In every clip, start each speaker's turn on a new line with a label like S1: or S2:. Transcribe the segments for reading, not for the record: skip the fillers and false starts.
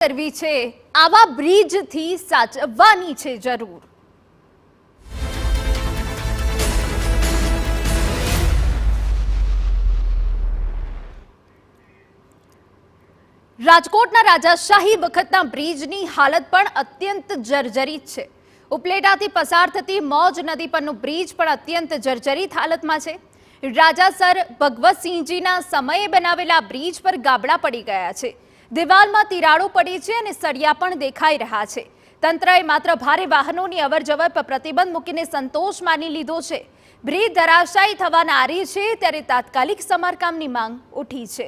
S1: કરવી છે આવા બ્રિજથી સાચવવાની છે જરૂર। રાજકોટના રાજાશાહી વખતના બ્રિજની હાલત પણ અત્યંત જર્જરિત છે। ઉપલેટાથી પસાર થતી મોજ નદી પરનું બ્રિજ પણ અત્યંત જર્જરિત હાલતમાં છે। રાજાસર ભગવતસિંહજીના સમયે બનાવેલા બ્રિજ પર ગાબડા પડી ગયા છે। દિવાલમાં તિરાડો પડી છે અને સળિયા પણ દેખાઈ રહ્યા છે। તંત્રએ માત્ર ભારે વાહનોની અવરજવર પર પ્રતિબંધ મૂકીને સંતોષ માની લીધો છે। બ્રિજ ધરાશાયી થવાના આરી છે ત્યારે તાત્કાલિક સમારકામની માંગ ઉઠી છે।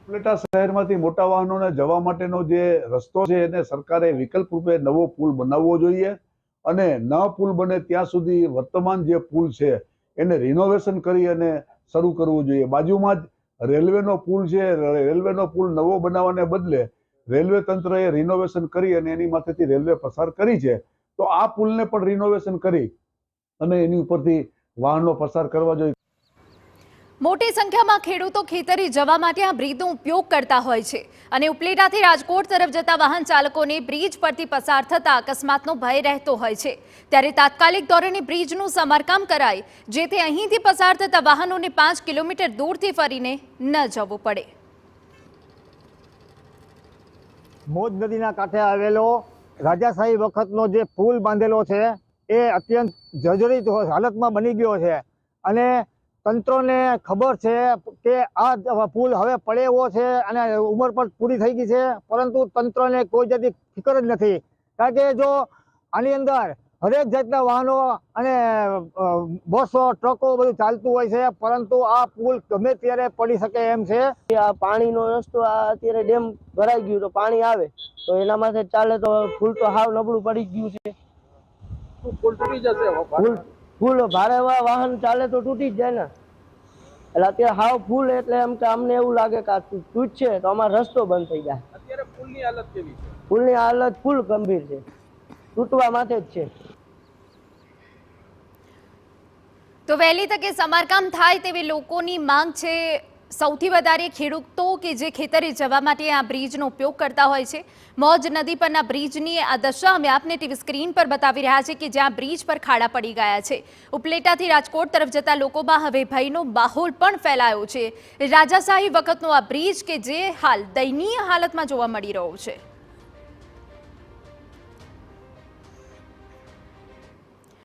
S2: ઉપલેટા શહેરમાંથી મોટા વાહનોને જવા માટેનો જે રસ્તો છે એને સરકારે વિકલ્પ રૂપે નવો પુલ બનાવવો જોઈએ અને ન પુલ બને ત્યાં સુધી વર્તમાન જે પુલ છે એને રિનોવેશન કરી અને શરૂ કરવું જોઈએ। બાજુમાં જ રેલવેનો પુલ છે, રેલવેનો પુલ નવો બનાવવાને બદલે રેલવે તંત્રએ રિનોવેશન કરી અને એની માથેથી રેલવે પસાર કરી છે, તો આ પુલને પણ રિનોવેશન કરી અને એની ઉપરથી વાહનો પસાર કરવા જોઈએ।
S1: મોટી સંખ્યામાં ખેડૂતો ખેતરે જવા માટે આ બ્રિજનો ઉપયોગ કરતા હોય છે અને ઉપલેટાથી રાજકોટ તરફ જતા વાહન ચાલકોને બ્રિજ પરથી પસાર થતા અકસ્માતનો ભય રહેતો હોય છે। ત્યારે તાત્કાલિક ધોરણે બ્રિજનું સમારકામ કરાય જેથી અહીંથી પસાર થતા વાહનોને 5 કિલોમીટર દૂરથી ફરીને ન જવું પડે।
S3: મોજ નદીના કાંઠે આવેલો રાજાશાહી વખતનો જે પુલ બાંધેલો છે એ અત્યંત જર્જરિત હાલતમાં બની ગયો છે અને તંત્રને ખબર છે કે આ પુલ હવે પડે એવો છે અને ઉંમર પણ પૂરી થઈ ગઈ છે, પરંતુ તંત્રને કોઈ જાતની ફિકર જ નથી। કારણ કે જો આની અંદર હરેક જાતના વાહનો અને બસો ટ્રકો બધું ચાલતું હોય છે, પરંતુ આ પુલ ગમે ત્યારે પડી શકે એમ છે।
S4: આ પાણીનો રસ્તો અત્યારે ડેમ ભરાઈ ગયું તો પાણી આવે તો એના માટે ચાલે તો પુલ તો હાવ નબળું પડી ગયું છે।
S2: પુલ તૂટી જશે,
S4: પુલ ભારે વાહન ચાલે તો તૂટી જ જાય ને, એટલે અત્યારે હાવ ફૂલ એટલે એમ કે અમને એવું લાગે કે આ તૂટશે તો અમારો રસ્તો બંધ થઈ જાય।
S2: અત્યારે પુલની હાલત કેવી છે?
S4: પુલની હાલત ફૂલ ગંભીર છે, તૂટવા માટે જ છે।
S1: તો વહેલી તકે સમારકામ થાય તેવી લોકોની માંગ છે। સૌથી વધારે ખેડૂતો કે જે ખેતરે જવા માટે આ બ્રિજનો ઉપયોગ કરતા હોય છે। મોજ નદી પરના બ્રિજની આ દશા અમે આપને ટીવી સ્ક્રીન પર બતાવી રહ્યા છે કે જ્યાં બ્રિજ પર ખાડા પડી ગયા છે। ઉપલેટાથી રાજકોટ તરફ જતા લોકોમાં હવે ભયનો માહોલ પણ ફેલાયો છે। રાજાશાહી વખતનો આ બ્રિજ કે જે હાલ દયનીય હાલતમાં જોવા મળી રહ્યો છે।